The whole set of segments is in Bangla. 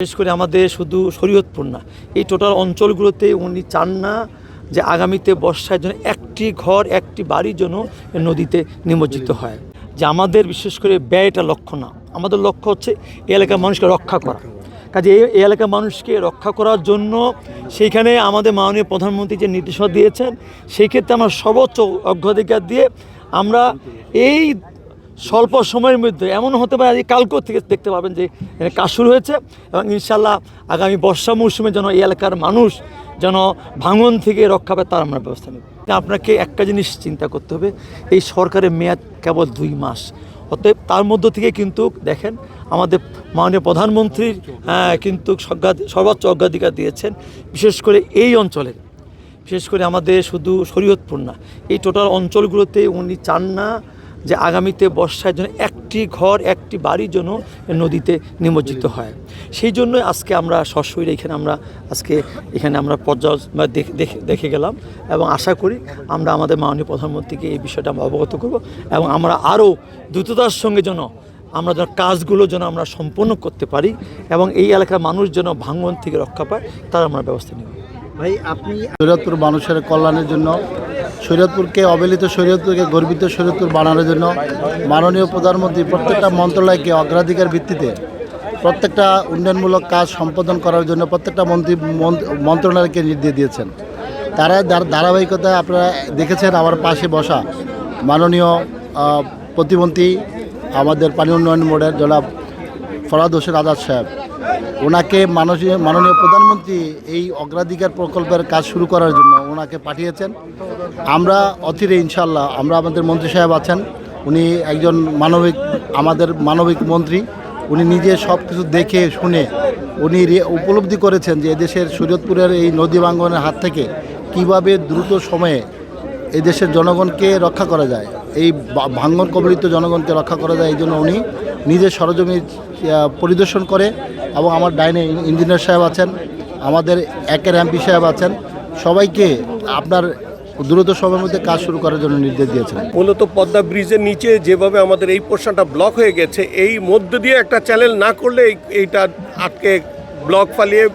বিশেষ করে আমাদের শুধু শরীয়তপুর না, এই টোটাল অঞ্চলগুলোতে উনি চান না যে আগামীতে বর্ষার জন্য একটি ঘর একটি বাড়ির জন্য নদীতে নিমজ্জিত হয়। যে আমাদের বিশেষ করে ব্যয়টা লক্ষ্য না, আমাদের লক্ষ্য হচ্ছে এই এলাকার মানুষকে রক্ষা করা। কাজে এই এলাকার মানুষকে রক্ষা করার জন্য সেইখানে আমাদের মাননীয় প্রধানমন্ত্রী যে নির্দেশনা দিয়েছেন, সেই ক্ষেত্রে আমরা সর্বোচ্চ অগ্রাধিকার দিয়ে আমরা এই স্বল্প সময়ের মধ্যে এমন হতে পারে আজ কালকেও থেকে দেখতে পাবেন যে কাজ শুরু হয়েছে এবং ইনশাল্লাহ আগামী বর্ষা মৌসুমে যেন এই এলাকার মানুষ যেন ভাঙন থেকে রক্ষা পায় তার আমরা ব্যবস্থা নেব। আপনাকে একটা জিনিস চিন্তা করতে হবে, এই সরকারের মেয়াদ কেবল 2 মাস, অতএব তার মধ্য থেকে কিন্তু দেখেন আমাদের মাননীয় প্রধানমন্ত্রীর কিন্তু সর্বোচ্চ অগ্রাধিকার দিয়েছেন বিশেষ করে এই অঞ্চলের, বিশেষ করে আমাদের শুধু শরীয়তপুর না, এই টোটাল অঞ্চলগুলোতে উনি চান না যে আগামীতে বর্ষার জন্য একটি ঘর একটি বাড়ির জন্য নদীতে নিমজ্জিত হয়। সেই জন্য আজকে আমরা সশরীরে এখানে আমরা দেখে গেলাম এবং আশা করি আমরা আমাদের মাননীয় প্রধানমন্ত্রীকে এই বিষয়টা আমরা অবগত করব এবং আমরা আরও দ্রুততার সঙ্গে যেন আমরা কাজগুলো যেন আমরা সম্পন্ন করতে পারি এবং এই এলাকার মানুষ যেন ভাঙন থেকে রক্ষা পায় তার আমরা ব্যবস্থা নেব। ভাই, আপনি শরীয়তপুর মানুষের কল্যাণের জন্য, শরীয়তপুরকে অবহেলিত শরীয়তপুরকে গর্বিত শরীয়তপুর বানানোর জন্য মাননীয় প্রধানমন্ত্রী প্রত্যেকটা মন্ত্রণালয়কে অগ্রাধিকার ভিত্তিতে প্রত্যেকটা উন্নয়নমূলক কাজ সম্পাদন করার জন্য প্রত্যেকটা মন্ত্রণালয়কে নির্দেশ দিয়েছেন। তারা ধারাবাহিকতায় আপনারা দেখেছেন আমার পাশে বসা মাননীয় প্রতিমন্ত্রী আমাদের পানি উন্নয়ন বোর্ডের জনাব ফরহাদ হোসেন আজাদ সাহেব, ওনাকে মাননীয় প্রধানমন্ত্রী এই অগ্রাধিকার প্রকল্পের কাজ শুরু করার জন্য ওনাকে পাঠিয়েছেন। আমরা অচিরে ইনশাল্লাহ আমাদের মন্ত্রী সাহেব আছেন, উনি একজন আমাদের মানবিক মন্ত্রী, উনি নিজে সব কিছু দেখে শুনে উনি উপলব্ধি করেছেন যে এদেশের শরীয়তপুরের এই নদী ভাঙ্গনের হাত থেকে কিভাবে দ্রুত সময়ে এদেশের জনগণকে রক্ষা করা যায়, এই ভাঙ্গন কবলিত জনগণকে রক্ষা করা যায়। এই জন্য উনি নিজের সরজমি পরিদর্শন করে এবং আমার ডাইনে ইঞ্জিনিয়ার সাহেব আছেন, আমাদের একের এমপি সাহেব আছেন, সবাইকে আপনার দ্রুত সময়ের মধ্যে কাজ শুরু করার জন্য নির্দেশ দিয়েছেন। মূলত পদ্মা ব্রিজের নিচে যেভাবে আমাদের এই পোর্শনটা ব্লক হয়ে গেছে, এই মধ্য দিয়ে একটা চ্যানেল না করলে এইটা আটকে ব্লক ফালিয়ে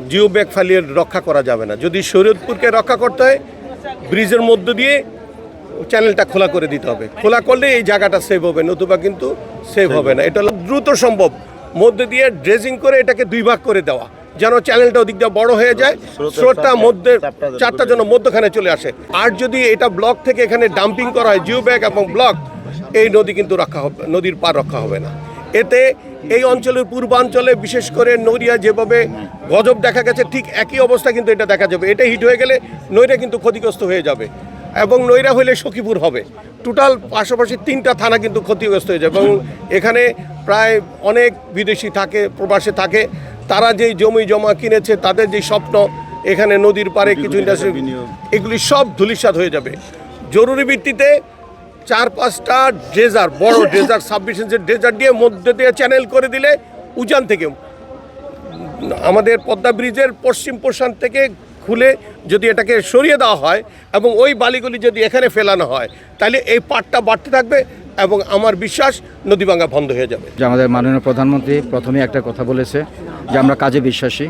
জিও ব্যাগ ফালিয়ে রক্ষা করা যাবে না। যদি শরীয়তপুরকে রক্ষা করতে হয় ব্রিজের মধ্য দিয়ে চ্যানেলটা খোলা করে দিতে হবে, খোলা করলে এই জায়গাটা সেভ হবে, নতুবা কিন্তু সেভ হবে না। এটা হলো দ্রুত সম্ভব মধ্যে দিয়ে ড্রেজিং করে এটাকে 2 ভাগ করে দেওয়া, যেন চ্যানেলটা ওদিক দিয়ে বড় হয়ে যায়, স্রোতটা মধ্যে 4টা যেন মধ্যখানে চলে আসে। আর যদি এটা ব্লক থেকে এখানে ডাম্পিং করা হয় জিও ব্যাগ এবং ব্লক, এই নদী কিন্তু রক্ষা হবে, নদীর পার রক্ষা হবে না। এতে এই অঞ্চলের পূর্বাঞ্চলে বিশেষ করে নৈরা যেভাবে গজব দেখা গেছে, ঠিক একই অবস্থা কিন্তু এটা দেখা যাবে। এটা হিট হয়ে গেলে নৈরা কিন্তু ক্ষতিগ্রস্ত হয়ে যাবে এবং নৈরা হলে সখীপুর হবে। টোটাল পাশাপাশি 3টা থানা কিন্তু ক্ষতিগ্রস্ত হয়ে যাবে এবং এখানে প্রায় অনেক বিদেশি থাকে, প্রবাসে থাকে, তারা যেই জমি জমা কিনেছে, তাদের যে স্বপ্ন এখানে নদীর পাড়ে কিছু ইন্ডাস্ট্রি, এগুলি সব ধূলিসাৎ হয়ে যাবে। জরুরি ভিত্তিতে 4-5টা ড্রেজার, বড় ড্রেজার, সাবমিশনের ড্রেজার দিয়ে মধ্যে দিয়ে চ্যানেল করে দিলে উজান থেকে আমাদের পদ্মা ব্রিজের পশ্চিম পোর্শন থেকে খুলে যদি এটাকে সরিয়ে দেওয়া হয় এবং ওই বালিগুলি যদি এখানে ফেলানো হয়, তাহলে এই পাটটা বাড়তে থাকবে এবং আমার বিশ্বাস নদী ভাঙ্গা বন্ধ হয়ে যাবে। যে আমাদের মাননীয় প্রধানমন্ত্রী প্রথমে একটা কথা বলেছে যে আমরা কাজে বিশ্বাসী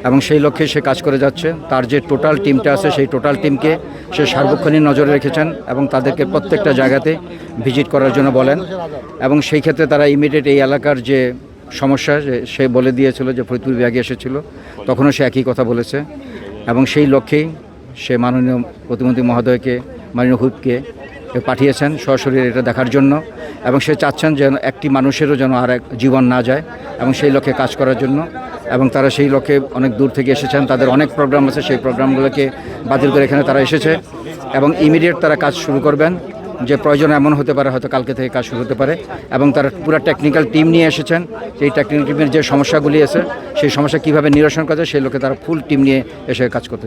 এবং সেই লক্ষ্যে সে কাজ করে যাচ্ছে। তার যে টোটাল টিমটা আছে সেই টোটাল টিমকে সে সার্বক্ষণিক নজরে রেখেছেন এবং তাদেরকে প্রত্যেকটা জায়গাতে ভিজিট করার জন্য বলেন এবং সেই ক্ষেত্রে তারা ইমিডিয়েট এই এলাকার যে সমস্যা সে বলে দিয়েছিল, যে ফরিদপুর বিভাগে এসেছিল তখনও সে একই কথা বলেছে এবং সেই লক্ষ্যেই সে মাননীয় প্রতিমন্ত্রী মহোদয়কে, মাননীয় হুইপকে পাঠিয়েছেন সরাসরি এটা দেখার জন্য এবং সে চাচ্ছেন যেন একটি মানুষেরও যেন আর এক জীবন না যায় এবং সেই লক্ষ্যে কাজ করার জন্য। এবং তারা সেই লক্ষ্যে অনেক দূর থেকে এসেছেন, তাদের অনেক প্রোগ্রাম আছে, সেই প্রোগ্রামগুলোকে বাতিল করে এখানে তারা এসেছে এবং ইমিডিয়েট তারা কাজ শুরু করবেন। যে প্রয়োজন এমন হতে পারে হয়তো কালকে থেকে কাজ শুরু হতে পারে এবং তারা পুরো টেকনিক্যাল টিম নিয়ে এসেছেন। সেই টেকনিক্যাল টিমের যে সমস্যাগুলি আছে সেই সমস্যা কীভাবে নিরসন করা যায় সেই লক্ষ্যে তারা ফুল টিম নিয়ে এসে কাজ করতে